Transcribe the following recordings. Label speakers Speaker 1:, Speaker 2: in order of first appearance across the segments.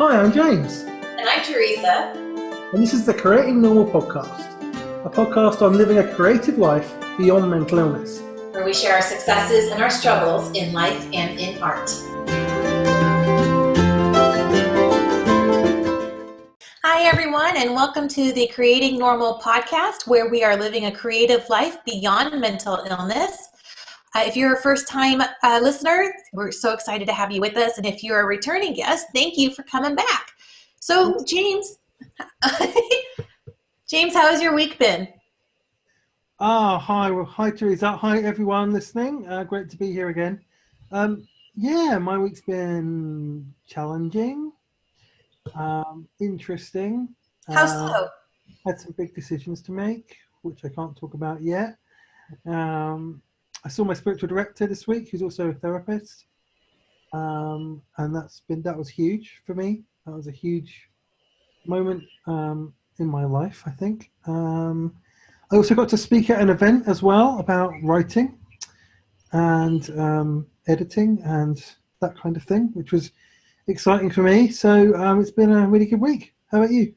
Speaker 1: Hi, I'm James,
Speaker 2: And I'm Teresa.
Speaker 1: and this is the Creating Normal podcast, a podcast on living a creative life beyond mental illness.
Speaker 2: Where we share our successes and our struggles in life and in art. Hi, everyone, and welcome to the Creating Normal podcast, where we are living a creative life beyond mental illness. If you're a first-time listener, we're so excited to have you with us. And if you're a returning guest, thank you for coming back. So, James, James, how has your week been?
Speaker 1: Hi Teresa. Hi everyone listening. Great to be here again. My week's been challenging, interesting.
Speaker 2: How so?
Speaker 1: Had some big decisions to make, which I can't talk about yet. I saw my spiritual director this week, who's also a therapist, and that was huge for me. That was a huge moment in my life, I think. I also got to speak at an event as well about writing and editing and that kind of thing, which was exciting for me. So it's been a really good week. How about you?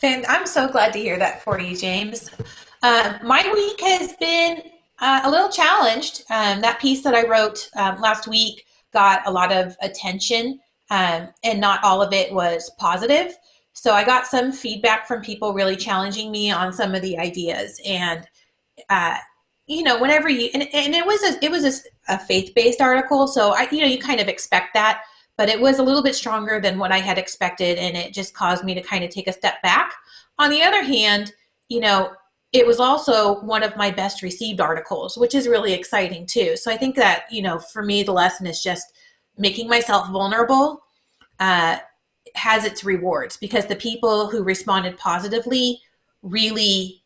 Speaker 2: I'm so glad to hear that for you, James. My week has been a little challenged. That piece that I wrote last week got a lot of attention, and not all of it was positive. So I got some feedback from people really challenging me on some of the ideas. And whenever it was a faith-based article, so you kind of expect that, but it was a little bit stronger than what I had expected, and it just caused me to kind of take a step back. On the other hand, it was also one of my best received articles, which is really exciting too. So I think that, for me, the lesson is just making myself vulnerable has its rewards, because the people who responded positively really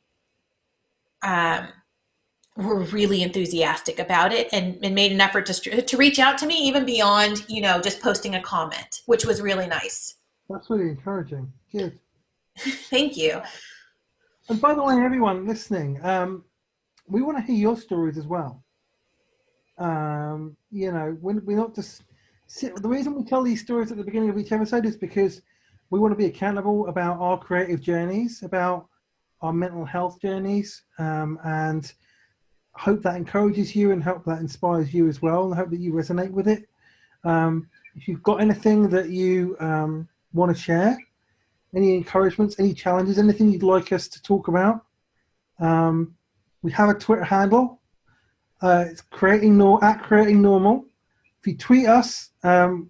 Speaker 2: were really enthusiastic about it and made an effort to reach out to me even beyond, just posting a comment, which was really nice.
Speaker 1: That's really encouraging. Good.
Speaker 2: Thank you.
Speaker 1: And by the way, everyone listening, we want to hear your stories as well. We're not just the reason we tell these stories at the beginning of each episode is because we want to be accountable about our creative journeys, about our mental health journeys, and hope that encourages you and hope that inspires you as well, and hope that you resonate with it. If you've got anything that you want to share, any encouragements, any challenges, anything you'd like us to talk about, we have a Twitter handle. It's Creating Normal. If you tweet us,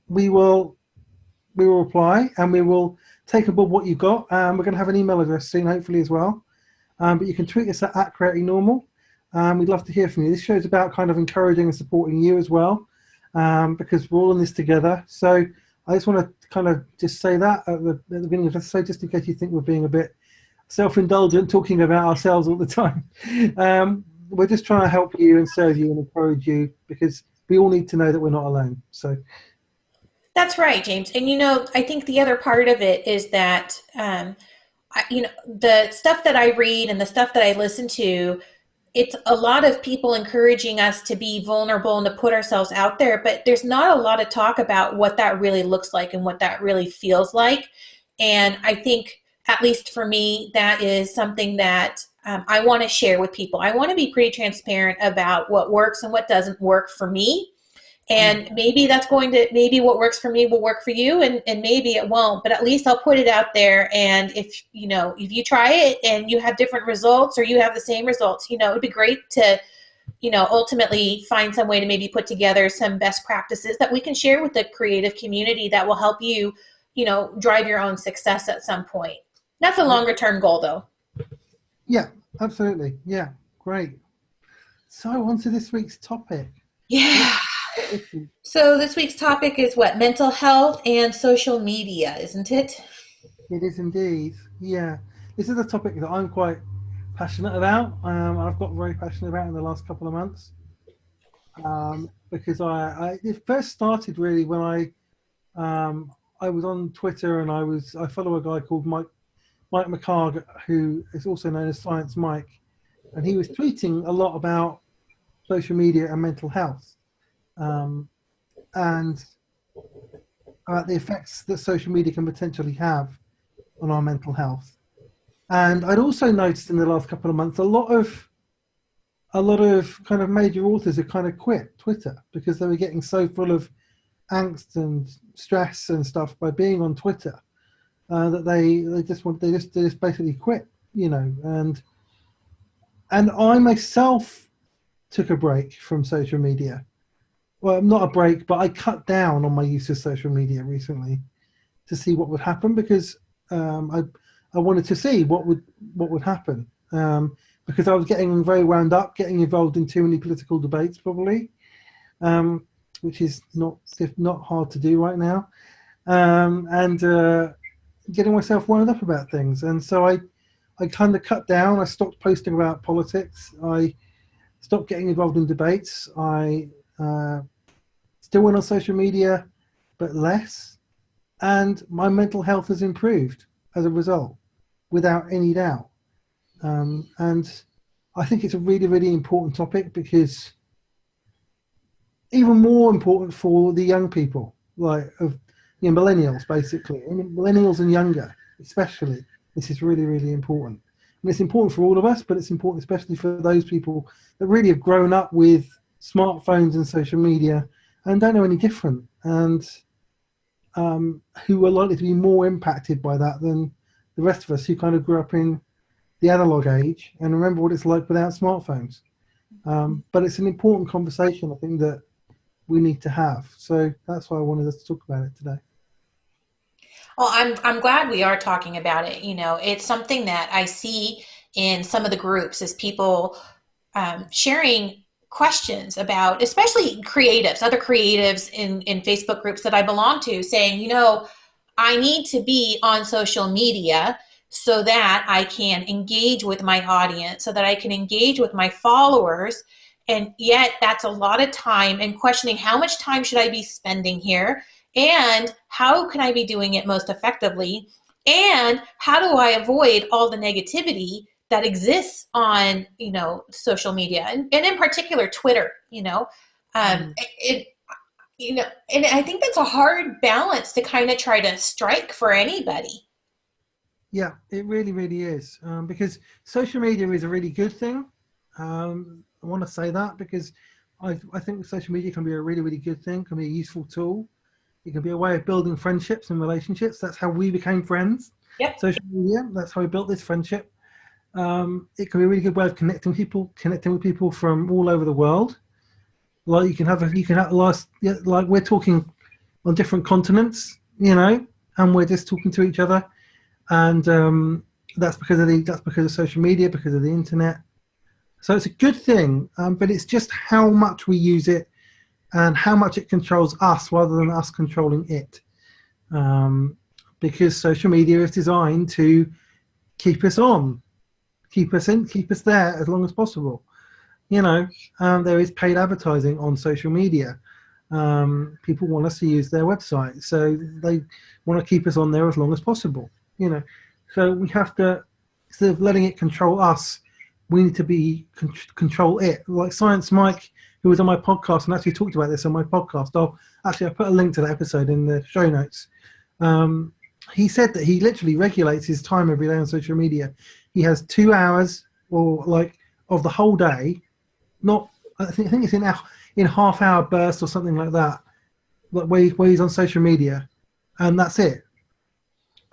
Speaker 1: we will reply and we will take aboard what you've got. We're going to have an email address soon, hopefully as well. But you can tweet us at Creating Normal. We'd love to hear from you. This show is about kind of encouraging and supporting you as well, because we're all in this together. So I just want to kind of just say that at the beginning of the episode, just in case you think we're being a bit self-indulgent, talking about ourselves all the time. We're just trying to help you and serve you and encourage you, because we all need to know that we're not alone. So
Speaker 2: that's right, James. And I think the other part of it is that the stuff that I read and the stuff that I listen to, it's a lot of people encouraging us to be vulnerable and to put ourselves out there, but there's not a lot of talk about what that really looks like and what that really feels like. And I think, at least for me, that is something that I want to share with people. I want to be pretty transparent about what works and what doesn't work for me. And maybe maybe what works for me will work for you, and maybe it won't, but at least I'll put it out there. And if you try it and you have different results, or you have the same results, it would be great to, ultimately find some way to maybe put together some best practices that we can share with the creative community that will help you, drive your own success at some point. That's a longer term goal though.
Speaker 1: Yeah, absolutely. Yeah, great. So on to this week's topic.
Speaker 2: Yeah. So this week's topic is what? Mental health and social media, isn't it?
Speaker 1: It is indeed. Yeah. This is a topic that I'm quite passionate about. I've got very passionate about in the last couple of months. Because it first started really when I was on Twitter, and I follow a guy called Mike McHargue, who is also known as Science Mike, and he was tweeting a lot about social media and mental health. And about the effects that social media can potentially have on our mental health. And I'd also noticed in the last couple of months a lot of kind of major authors have kind of quit Twitter because they were getting so full of angst and stress and stuff by being on Twitter that they just basically quit, you know. And I myself took a break from social media. Well, not a break, but I cut down on my use of social media recently to see what would happen, because I wanted to see what would happen, because I was getting very wound up, getting involved in too many political debates, probably, which is not hard to do right now, and getting myself wound up about things. And so I kind of cut down. I stopped posting about politics. I stopped getting involved in debates. I still went on social media, but less. And my mental health has improved as a result, without any doubt. And I think it's a really, really important topic, because even more important for the young people, like millennials, basically, millennials and younger, especially. This is really, really important. And it's important for all of us, but it's important especially for those people that really have grown up with smartphones and social media and don't know any different, and who are likely to be more impacted by that than the rest of us who kind of grew up in the analog age and remember what it's like without smartphones. But it's an important conversation, I think, that we need to have. So that's why I wanted us to talk about it today.
Speaker 2: Well, I'm glad we are talking about it. You know, it's something that I see in some of the groups is people sharing questions about, especially creatives, other creatives in Facebook groups that I belong to, saying, you know, I need to be on social media so that I can engage with my audience, so that I can engage with my followers. And yet that's a lot of time, and questioning how much time should I be spending here, and how can I be doing it most effectively, and how do I avoid all the negativity that exists on, you know, social media, and in particular Twitter, you know. You know, and I think that's a hard balance to kind of try to strike for anybody.
Speaker 1: Yeah, it really, really is, because social media is a really good thing. I want to say that because I think social media can be a really, really good thing, can be a useful tool. It can be a way of building friendships and relationships. That's how we became friends.
Speaker 2: Yep.
Speaker 1: Social media, that's how we built this friendship. It can be a really good way of connecting with people from all over the world. Like like we're talking on different continents, you know, and we're just talking to each other, and that's because of social media, because of the internet. So it's a good thing, but it's just how much we use it and how much it controls us rather than us controlling it. Because social media is designed to keep us on, keep us there as long as possible. You know, there is paid advertising on social media. People want us to use their website, so they want to keep us on there as long as possible. You know, so we have to, instead of letting it control us, we need to control it. Like Science Mike, who was on my podcast and actually talked about this on my podcast. I put a link to that episode in the show notes. He said that he literally regulates his time every day on social media. He has 2 hours of the whole day. I think it's in half-hour bursts or something like that, where he's on social media, and that's it.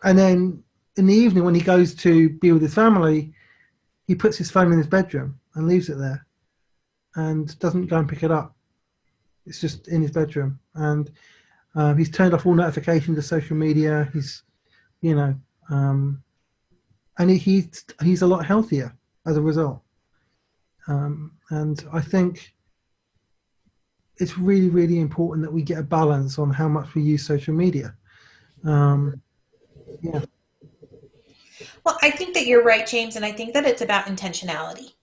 Speaker 1: And then in the evening, when he goes to be with his family, he puts his phone in his bedroom and leaves it there, and doesn't go and pick it up. It's just in his bedroom, and he's turned off all notifications of social media. He's, you know, and he's a lot healthier as a result. And I think it's really, really important that we get a balance on how much we use social media. Yeah.
Speaker 2: Well, I think that you're right, James, and I think that it's about intentionality.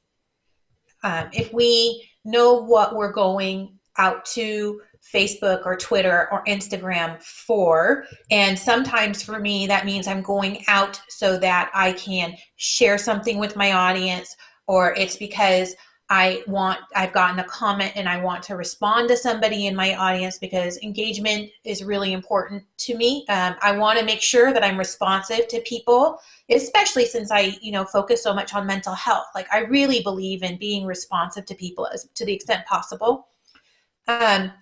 Speaker 2: If we know what we're going out to Facebook or Twitter or Instagram for, and sometimes for me, that means I'm going out so that I can share something with my audience, or it's because I've gotten a comment and I want to respond to somebody in my audience, because engagement is really important to me. I want to make sure that I'm responsive to people, especially since I, focus so much on mental health. Like, I really believe in being responsive to people to the extent possible. Um,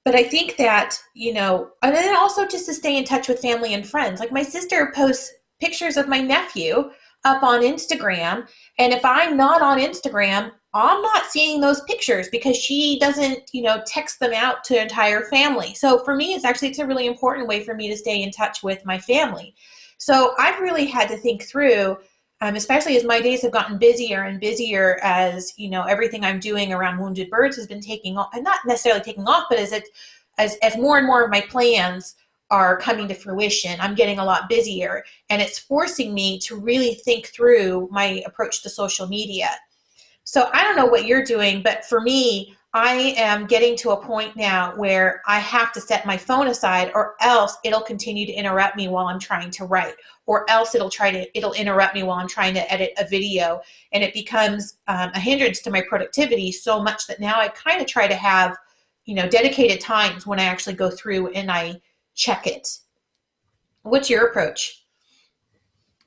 Speaker 2: but I think that, and then also just to stay in touch with family and friends. Like, my sister posts pictures of my nephew up on Instagram. And if I'm not on Instagram, I'm not seeing those pictures because she doesn't, text them out to entire family. So for me, it's a really important way for me to stay in touch with my family. So I've really had to think through, especially as my days have gotten busier and busier, as everything I'm doing around Wounded Birds has been taking off, and not necessarily taking off, but as more and more of my plans are coming to fruition, I'm getting a lot busier, and it's forcing me to really think through my approach to social media. So I don't know what you're doing, but for me, I am getting to a point now where I have to set my phone aside, or else it'll continue to interrupt me while I'm trying to write, or else it'll interrupt me while I'm trying to edit a video, and it becomes a hindrance to my productivity so much that now I kind of try to have, dedicated times when I actually go through and I check it. What's your approach?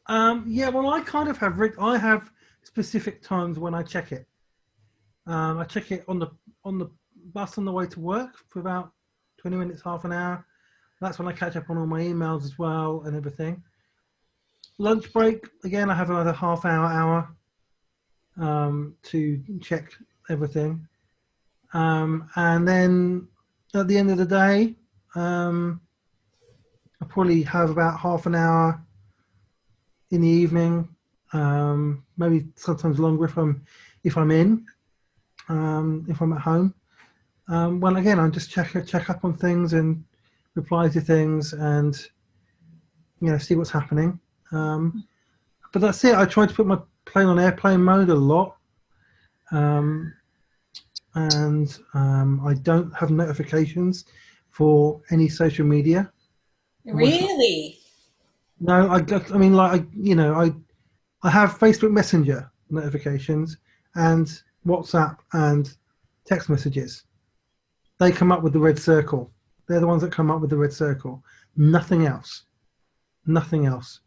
Speaker 1: Yeah, well, I kind of I have specific times when I check it. I check it on the bus on the way to work for about 20 minutes, half an hour. That's when I catch up on all my emails as well and everything. Lunch break, again, I have another half hour to check everything. And then at the end of the day, I probably have about half an hour in the evening, maybe sometimes longer if I'm in, if I'm at home. Well, again, I just check up on things and reply to things, and see what's happening. But that's it. I try to put my plane on airplane mode a lot, and I don't have notifications for any social media.
Speaker 2: Really?
Speaker 1: No, I mean, like, I have Facebook Messenger notifications and WhatsApp and text messages. They come up with the red circle. They're the ones that come up with the red circle. Nothing else. Nothing else.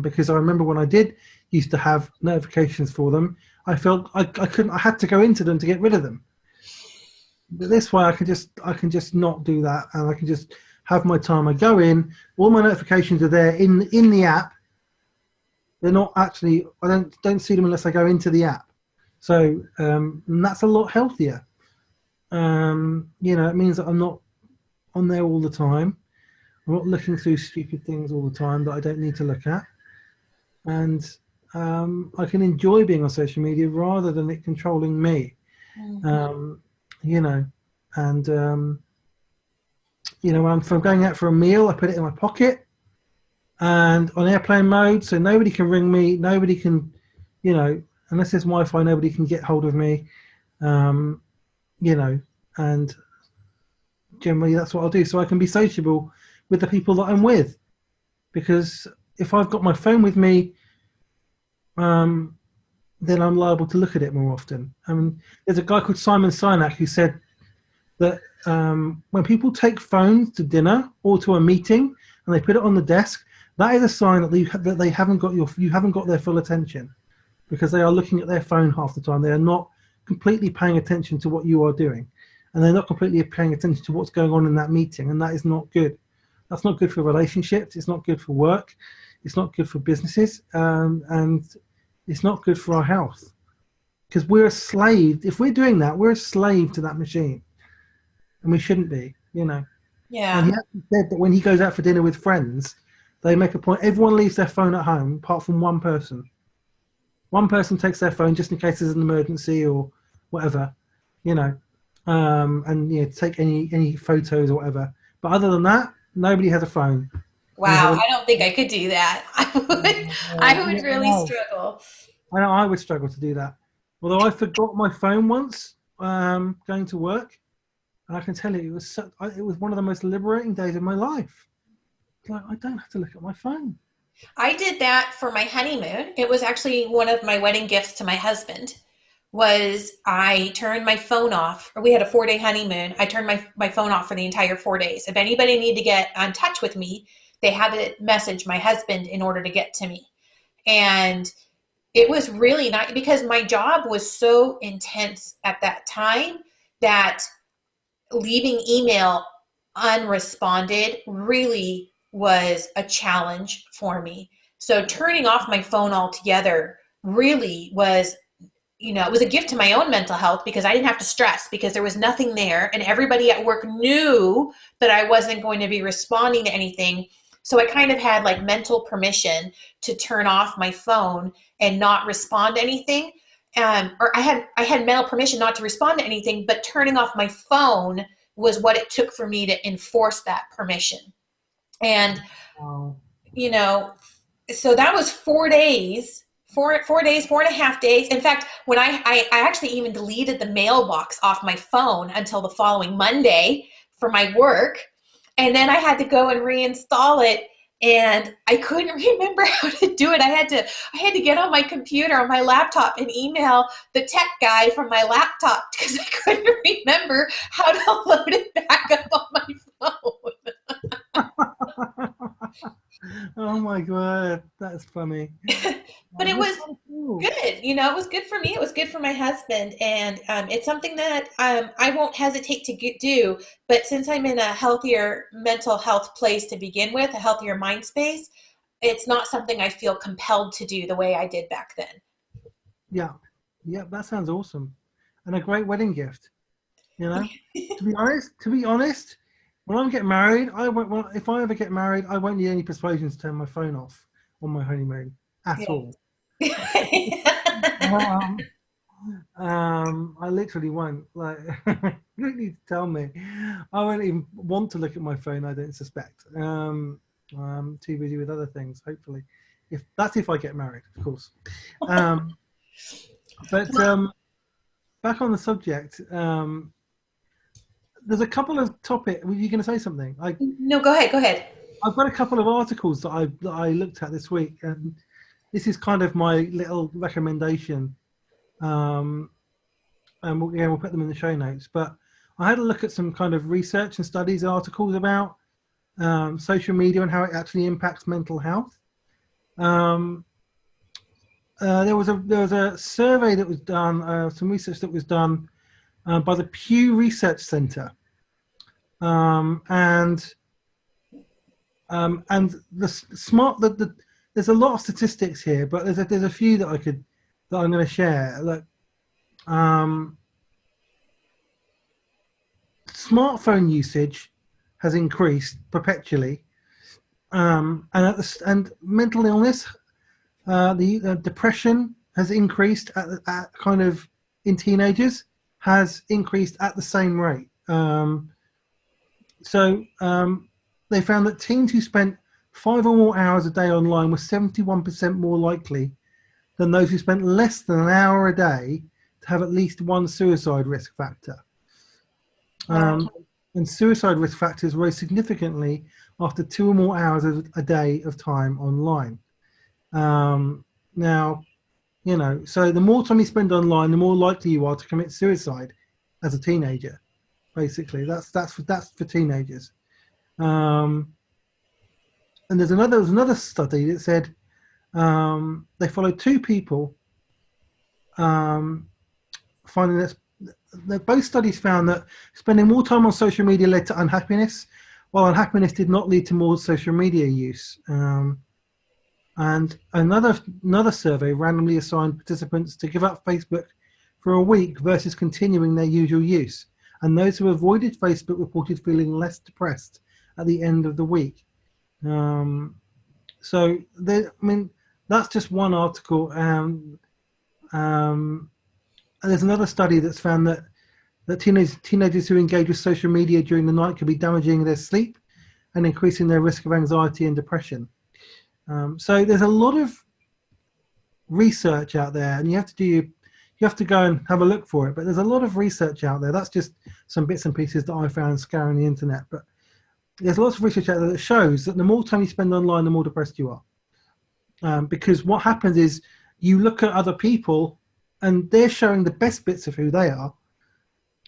Speaker 1: Because I remember when I did used to have notifications for them, I felt I couldn't. I had to go into them to get rid of them. But this way, I can just not do that, and I can just have my time. I go in. All my notifications are there in the app. They're not actually. I don't see them unless I go into the app. So and that's a lot healthier. It means that I'm not on there all the time. I'm not looking through stupid things all the time that I don't need to look at. And I can enjoy being on social media rather than it controlling me. Mm-hmm. If I'm going out for a meal, I put it in my pocket and on airplane mode, so nobody can ring me. Nobody can, unless there's Wi-Fi, nobody can get hold of me. And generally that's what I'll do, so I can be sociable with the people that I'm with. Because if I've got my phone with me, then I'm liable to look at it more often. There's a guy called Simon Sinek who said that when people take phones to dinner or to a meeting and they put it on the desk, that is a sign that they haven't got you haven't got their full attention, because they are looking at their phone half the time. They are not completely paying attention to what you are doing, and they're not completely paying attention to what's going on in that meeting, and that is not good. That's not good for relationships. It's not good for work. It's not good for businesses, and it's not good for our health, because we're a slave. If we're doing that, we're a slave to that machine, and we shouldn't be.
Speaker 2: Yeah.
Speaker 1: And he actually said that when he goes out for dinner with friends, they make a point. Everyone leaves their phone at home, apart from one person. One person takes their phone just in case there's an emergency or whatever, and take any photos or whatever. But other than that, nobody has a phone.
Speaker 2: Wow, I don't think I could do that. I would really struggle.
Speaker 1: I know I would struggle to do that. Although I forgot my phone once going to work, and I can tell you it was one of the most liberating days of my life. Like, I don't have to look at my phone.
Speaker 2: I did that for my honeymoon. It was actually one of my wedding gifts to my husband. was I turned my phone off. Or we had a 4-day honeymoon. I turned my phone off for the entire 4 days. If anybody needed to get in touch with me, they had to message my husband in order to get to me. And it was really not, because my job was so intense at that time that leaving email unresponded really was a challenge for me. So turning off my phone altogether really was, it was a gift to my own mental health, because I didn't have to stress, because there was nothing there, and everybody at work knew that I wasn't going to be responding to anything. So I kind of had like mental permission to turn off my phone and not respond to anything. Or I had mental permission not to respond to anything, but turning off my phone was what it took for me to enforce that permission. And
Speaker 1: Wow.
Speaker 2: you know, so that was 4 days, 4 days, 4.5 days. In fact, when I actually even deleted the mailbox off my phone until the following Monday for my work. And then I had to go and reinstall it. And I couldn't remember how to do it. I had to get on my computer, on my laptop, and email the tech guy from my laptop, because I couldn't remember how to load it back up on my phone.
Speaker 1: Oh my God, that's funny.
Speaker 2: But it
Speaker 1: That's
Speaker 2: was
Speaker 1: kind of cool.
Speaker 2: good. It was good for me. It was good for my husband. And it's something that I won't hesitate to do. But since I'm in a healthier mental health place to begin with, a healthier mind space, it's not something I feel compelled to do the way I did back then.
Speaker 1: Yeah, yeah, that sounds awesome, and a great wedding gift. You know, to be honest, when I get married, I won't. Well, if I ever get married, I won't need any persuasion to turn my phone off on my honeymoon at all. Um, I literally won't. Like, you don't need to tell me. I won't even want to look at my phone. I don't suspect. I'm too busy with other things. Hopefully, if I get married, of course. Um, but back on the subject, there's a couple of topics. Were you going to say something?
Speaker 2: No, go ahead. Go ahead.
Speaker 1: I've got a couple of articles that I looked at this week, and this is kind of my little recommendation. And we'll put them in the show notes. But I had a look at some kind of research and studies and articles about social media and how it actually impacts mental health. There was a survey that was done, some research that was done by the Pew Research Center, and there's a lot of statistics here, but there's a few that I'm going to share. Like, smartphone usage has increased perpetually, and mental illness, the depression has increased at kind of in teenagers, has increased at the same rate. So they found that teens who spent 5 or more hours a day online were 71% more likely than those who spent less than an hour a day to have at least one suicide risk factor. And suicide risk factors rose significantly after 2 or more hours a day of time online. Now, so the more time you spend online, the more likely you are to commit suicide as a teenager. Basically, that's for teenagers. And there was another study that said they followed 2 people, finding that both studies found that spending more time on social media led to unhappiness, while unhappiness did not lead to more social media use. And another survey randomly assigned participants to give up Facebook for a week versus continuing their usual use. And those who avoided Facebook reported feeling less depressed at the end of the week. So that's just one article. There's another study that's found that teenagers who engage with social media during the night can be damaging their sleep and increasing their risk of anxiety and depression. So there's a lot of research out there, and you have to go and have a look for it. But there's a lot of research out there. That's just some bits and pieces that I found scouring the internet. But there's lots of research out there that shows that the more time you spend online, the more depressed you are. Because what happens is you look at other people and they're showing the best bits of who they are,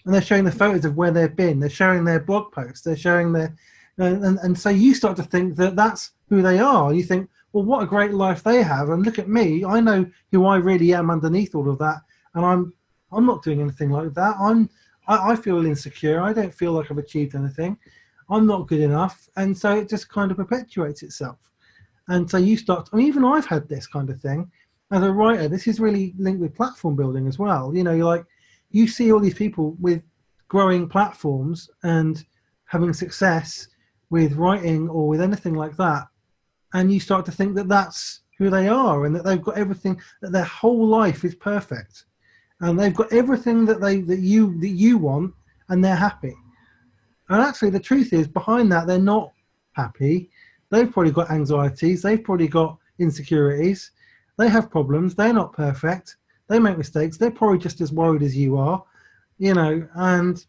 Speaker 1: and they're showing the photos of where they've been. They're showing their blog posts. They're showing their, and so you start to think that that's who they are. You think, well, what a great life they have, and look at me. I know who I really am underneath all of that, and I'm not doing anything like that. I feel insecure. I don't feel like I've achieved anything. I'm not good enough, and so it just kind of perpetuates itself. And so you start. I mean, even I've had this kind of thing as a writer. This is really linked with platform building as well. You know, you're like, you see all these people with growing platforms and having success with writing or with anything like that, and you start to think that that's who they are, and that they've got everything, that their whole life is perfect, and they've got everything that you want, and they're happy. And actually, the truth is, behind that, they're not happy. They've probably got anxieties. They've probably got insecurities. They have problems. They're not perfect. They make mistakes. They're probably just as worried as you are, you know, and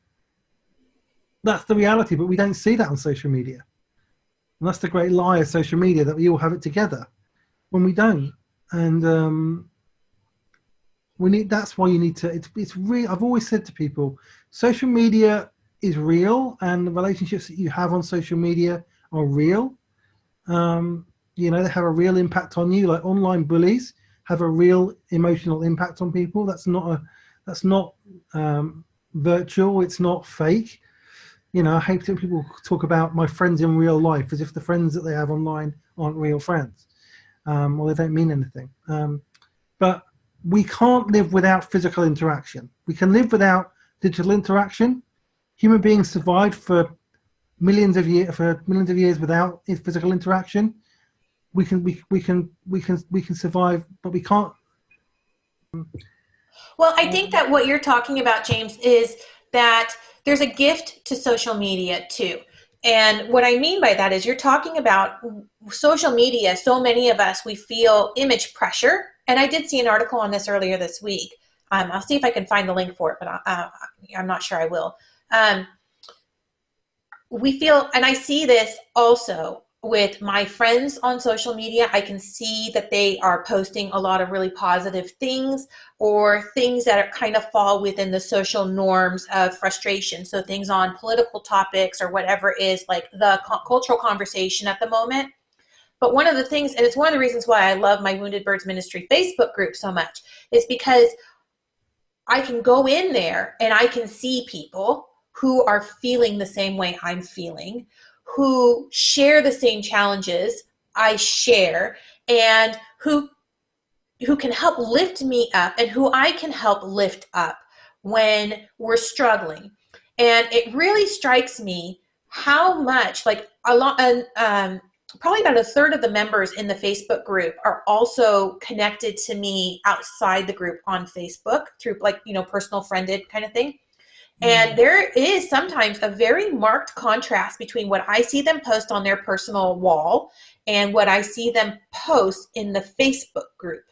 Speaker 1: that's the reality. But we don't see that on social media. And that's the great lie of social media, that we all have it together when we don't. And that's why you need to, it's real. I've always said to people, social media is real, and the relationships that you have on social media are real. You know, they have a real impact on you. Like online bullies have a real emotional impact on people. That's not virtual. It's not fake. You know, I hate when people talk about my friends in real life as if the friends that they have online aren't real friends, or they don't mean anything. But we can't live without physical interaction. We can live without digital interaction. Human beings survived for millions of years without physical interaction. We can survive, but we can't.
Speaker 2: Well, I think that what you're talking about, James, is that there's a gift to social media too. And what I mean by that is, you're talking about social media. So many of us, we feel image pressure. And I did see an article on this earlier this week. I'll see if I can find the link for it, but I'm not sure I will. We feel, and I see this also with my friends on social media. I can see that they are posting a lot of really positive things, or things that are kind of fall within the social norms of frustration. So things on political topics or whatever is like the cultural conversation at the moment. But one of the things, and it's one of the reasons why I love my Wounded Birds Ministry Facebook group so much, is because I can go in there and I can see people who are feeling the same way I'm feeling, who share the same challenges I share, and who can help lift me up, and who I can help lift up when we're struggling. And it really strikes me how much, like a lot, probably about a third of the members in the Facebook group are also connected to me outside the group on Facebook through, like, you know, personal friended kind of thing. And there is sometimes a very marked contrast between what I see them post on their personal wall and what I see them post in the Facebook group.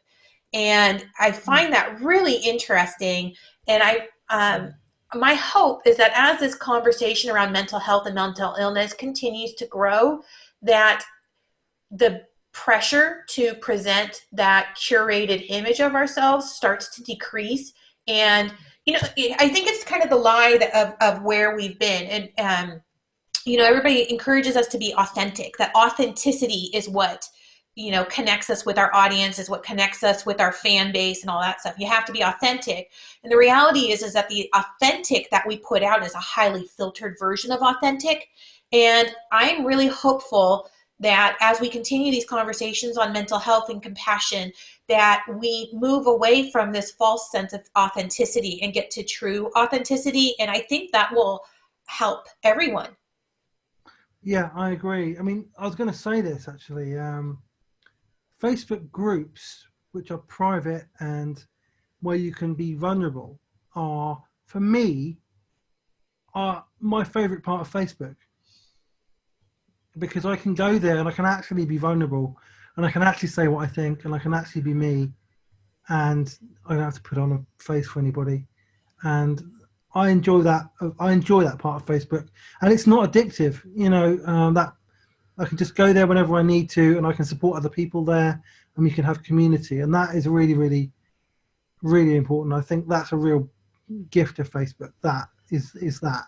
Speaker 2: And I find that really interesting. And my hope is that as this conversation around mental health and mental illness continues to grow, that the pressure to present that curated image of ourselves starts to decrease. And you know, I think it's kind of the lie of where we've been. And, you know, everybody encourages us to be authentic. That authenticity is what, you know, connects us with our audience, is what connects us with our fan base and all that stuff. You have to be authentic. And the reality is that the authentic that we put out is a highly filtered version of authentic. And I'm really hopeful that as we continue these conversations on mental health and compassion, that we move away from this false sense of authenticity and get to true authenticity. And I think that will help everyone.
Speaker 1: Yeah, I agree. I mean, I was going to say this actually. Facebook groups, which are private and where you can be vulnerable, are, for me, are my favorite part of Facebook. Because I can go there and I can actually be vulnerable, and I can actually say what I think, and I can actually be me, and I don't have to put on a face for anybody. And I enjoy that. I enjoy that part of Facebook, and it's not addictive. You know, that I can just go there whenever I need to, and I can support other people there, and we can have community, and that is really, really really important. I think that's a real gift of Facebook. That is that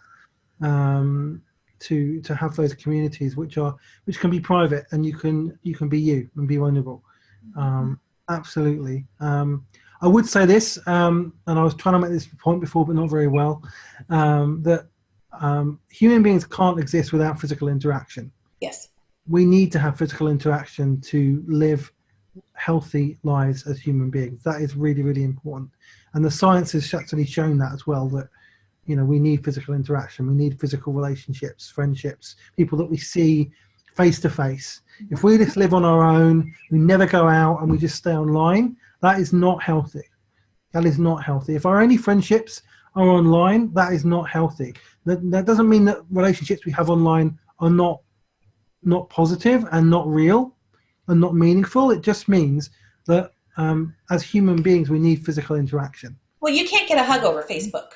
Speaker 1: to have those communities which can be private, and you can be you and be vulnerable. Absolutely. I would say this, and I was trying to make this point before, but not very well, that human beings can't exist without physical interaction.
Speaker 2: Yes.
Speaker 1: We need to have physical interaction to live healthy lives as human beings. That is really, really important. And the science has actually shown that as well, that, you know, we need physical interaction. We need physical relationships, friendships, people that we see face to face. If we just live on our own, we never go out, and we just stay online, that is not healthy. That is not healthy. If our only friendships are online, that is not healthy. That doesn't mean that relationships we have online are not positive and not real and not meaningful. It just means that as human beings, we need physical interaction.
Speaker 2: Well, you can't get a hug over Facebook.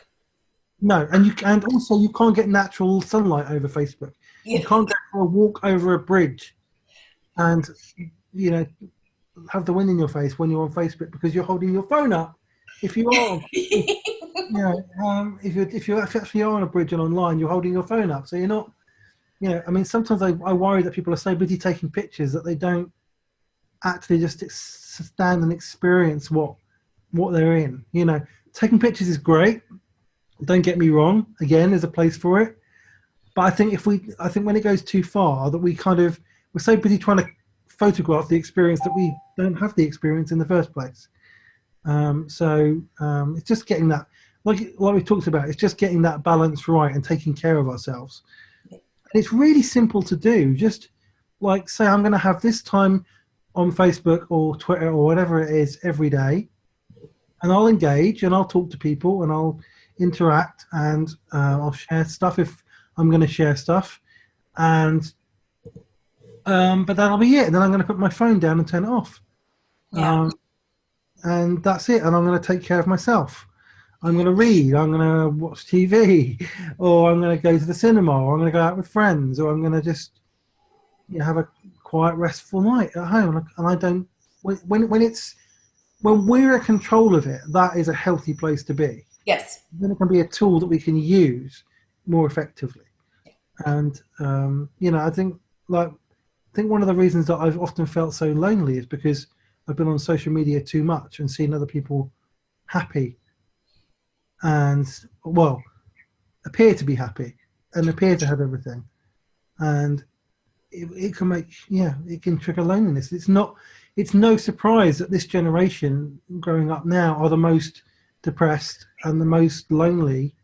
Speaker 1: No, and also you can't get natural sunlight over Facebook.
Speaker 2: Yeah.
Speaker 1: You can't go for a walk over a bridge and, you know, have the wind in your face when you're on Facebook because you're holding your phone up. If you are, if you actually are on a bridge and online, you're holding your phone up, so you're not. You know, I mean, sometimes I worry that people are so busy taking pictures that they don't actually just stand and experience what they're in. You know, taking pictures is great. Don't get me wrong. Again, there's a place for it. But I think when it goes too far, that we're so busy trying to photograph the experience that we don't have the experience in the first place. So it's just getting that, like we talked about, it's just getting that balance right and taking care of ourselves. And it's really simple to do. Just like say, I'm going to have this time on Facebook or Twitter or whatever it is every day, and I'll engage and I'll talk to people and I'll interact and I'll share stuff if I'm going to share stuff, and but that'll be it. And then I'm going to put my phone down and turn it off.
Speaker 2: Yeah.
Speaker 1: And that's it. And I'm going to take care of myself. I'm going to read. I'm going to watch TV, or I'm going to go to the cinema, or I'm going to go out with friends, or I'm going to just have a quiet, restful night at home. And I don't. When we're in control of it, that is a healthy place to be.
Speaker 2: Yes.
Speaker 1: Then it can be a tool that we can use more effectively. And I think one of the reasons that I've often felt so lonely is because I've been on social media too much and seen other people happy and, well, appear to be happy and appear to have everything. And it can it can trigger loneliness. It's no surprise that this generation growing up now are the most depressed and the most lonely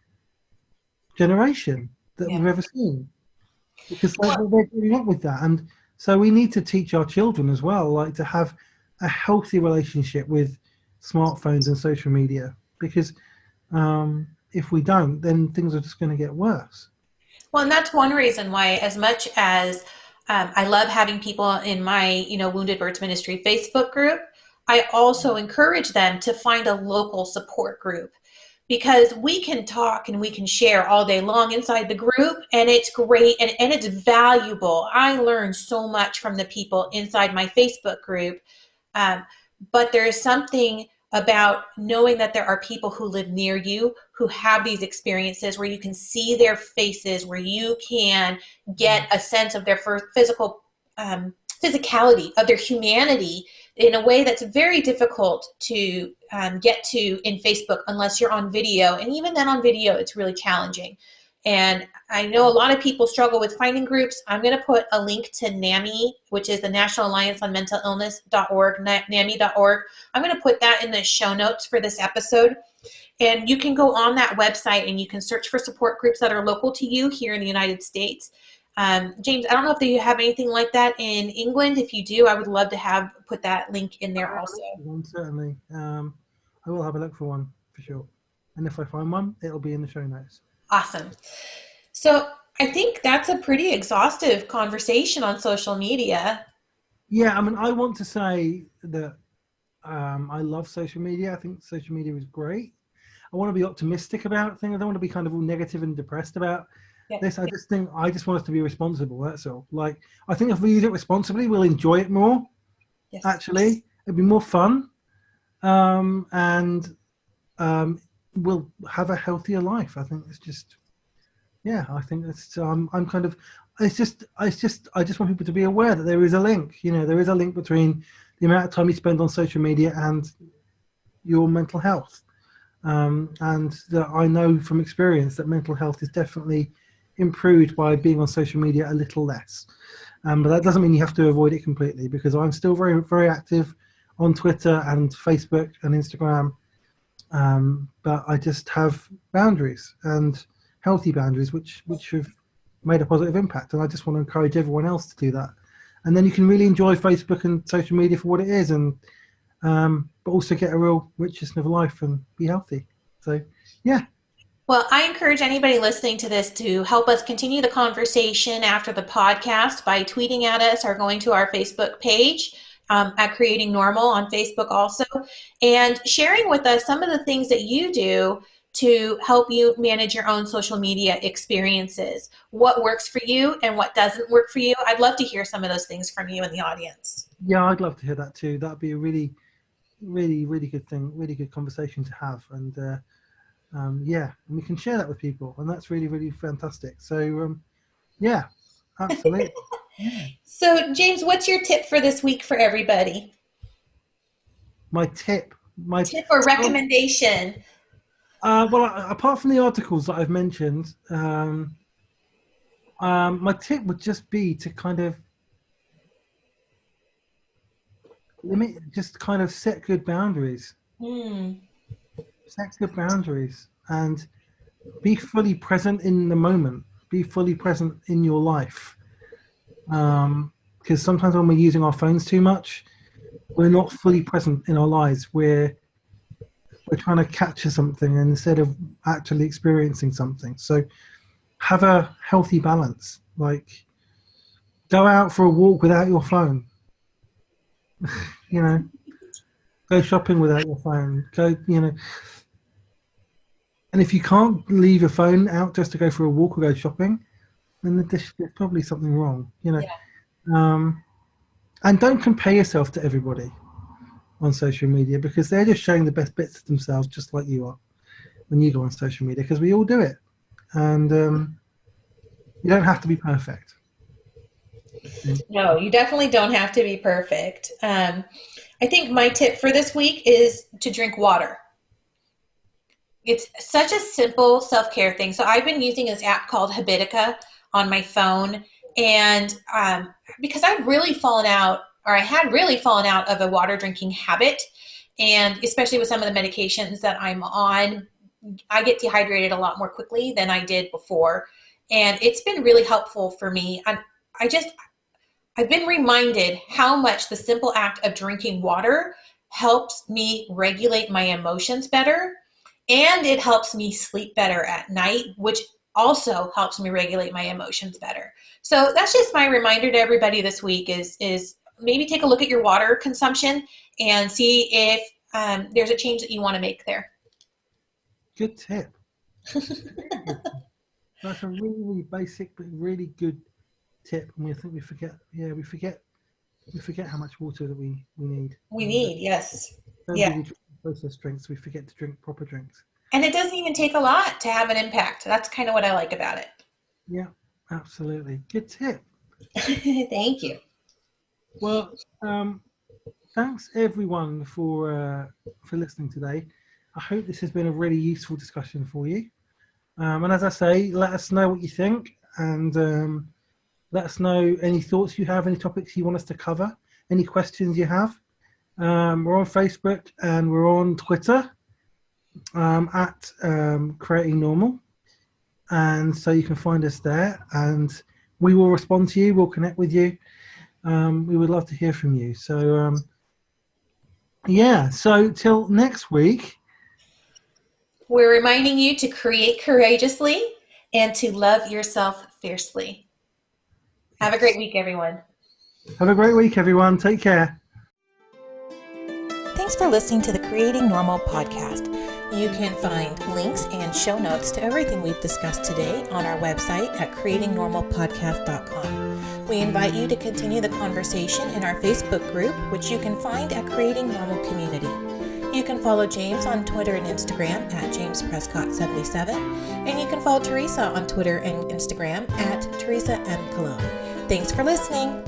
Speaker 1: generation that we've ever seen, because they're growing up with that. And so we need to teach our children as well, like to have a healthy relationship with smartphones and social media, because if we don't, then things are just going to get worse.
Speaker 2: Well, and that's one reason why, as much as I love having people in my, Wounded Birds Ministry Facebook group, I also encourage them to find a local support group, because we can talk and we can share all day long inside the group, and it's great and it's valuable. I learn so much from the people inside my Facebook group. But there is something about knowing that there are people who live near you who have these experiences, where you can see their faces, where you can get a sense of their physicality, of their humanity, in a way that's very difficult to get to in Facebook unless you're on video. And even then on video, it's really challenging. And I know a lot of people struggle with finding groups. I'm going to put a link to NAMI, which is the National Alliance on Mental Illness.org, NAMI.org. I'm going to put that in the show notes for this episode. And you can go on that website and you can search for support groups that are local to you here in the United States. James, I don't know if you have anything like that in England. If you do, I would love to put that link in there also.
Speaker 1: Certainly. I will have a look for one for sure. And if I find one, it'll be in the show notes.
Speaker 2: Awesome. So I think that's a pretty exhaustive conversation on social media.
Speaker 1: Yeah, I mean, I want to say that I love social media. I think social media is great. I want to be optimistic about things. I don't want to be kind of all negative and depressed about this. I just want us to be responsible. That's all. Like, I think if we use it responsibly, we'll enjoy it more. Yes. Actually, it'd be more fun. And will have a healthier life. I think it's just, yeah, I think it's, I'm kind of, I just want people to be aware that there is a link, there is a link between the amount of time you spend on social media and your mental health. And that I know from experience that mental health is definitely improved by being on social media a little less. But that doesn't mean you have to avoid it completely, because I'm still very, very active on Twitter and Facebook and Instagram. But I just have boundaries, and healthy boundaries, which have made a positive impact. And I just want to encourage everyone else to do that. And then you can really enjoy Facebook and social media for what it is, and but also get a real richness of life and be healthy. So, yeah.
Speaker 2: Well, I encourage anybody listening to this to help us continue the conversation after the podcast by tweeting at us or going to our Facebook page at Creating Normal on Facebook also, and sharing with us some of the things that you do to help you manage your own social media experiences. What works for you and what doesn't work for you. I'd love to hear some of those things from you in the audience.
Speaker 1: Yeah, I'd love to hear that too. That'd be a really, really, really good thing, really good conversation to have. And yeah, and we can share that with people, and that's really, really fantastic. So yeah, absolutely.
Speaker 2: So James, what's your tip for this week for everybody?
Speaker 1: My tip
Speaker 2: or recommendation?
Speaker 1: Well, apart from the articles that I've mentioned, my tip would just be to kind of set good boundaries. Set good boundaries and be fully present in the moment. Be fully present in your life. Because sometimes when we're using our phones too much, we're not fully present in our lives. We're trying to capture something instead of actually experiencing something. So have a healthy balance. Like, go out for a walk without your phone. Go shopping without your phone. And if you can't leave your phone out just to go for a walk or go shopping, then there's probably something wrong. And don't compare yourself to everybody on social media, because they're just showing the best bits of themselves, just like you are when you go on social media, because we all do it. And you don't have to be perfect.
Speaker 2: No, you definitely don't have to be perfect. I think my tip for this week is to drink water. It's such a simple self-care thing. So I've been using this app called Habitica on my phone, and because I've really fallen out, or I had really fallen out of a water drinking habit, and especially with some of the medications that I'm on, I get dehydrated a lot more quickly than I did before, and it's been really helpful for me. I've been reminded how much the simple act of drinking water helps me regulate my emotions better, and it helps me sleep better at night, which also helps me regulate my emotions better. So that's just my reminder to everybody this week is maybe take a look at your water consumption and see if there's a change that you want to make there.
Speaker 1: Good tip. That's a really, really basic but really good tip. And I think we forget how much water that we need.
Speaker 2: We need, yes.
Speaker 1: Yeah. Processed drinks, we forget to drink proper drinks.
Speaker 2: And it doesn't even take a lot to have an impact. That's kind of what I like about it.
Speaker 1: Yeah, absolutely. Good tip.
Speaker 2: Thank you.
Speaker 1: Well, thanks everyone for listening today. I hope this has been a really useful discussion for you. And as I say, let us know what you think, and let us know any thoughts you have, any topics you want us to cover, any questions you have. We're on Facebook and we're on Twitter at Creating Normal, and so you can find us there, and we will respond to you. We'll connect with you. We would love to hear from you. So yeah, so till next week,
Speaker 2: we're reminding you to create courageously and to love yourself fiercely. Have a great week, everyone.
Speaker 1: Have a great week, everyone. Take care.
Speaker 2: Thanks for listening to the Creating Normal podcast. You can find links and show notes to everything we've discussed today on our website at creatingnormalpodcast.com. We invite you to continue the conversation in our Facebook group, which you can find at Creating Normal Community. You can follow James on Twitter and Instagram at JamesPrescott77, and you can follow Teresa on Twitter and Instagram at Teresa M. Cologne. Thanks for listening.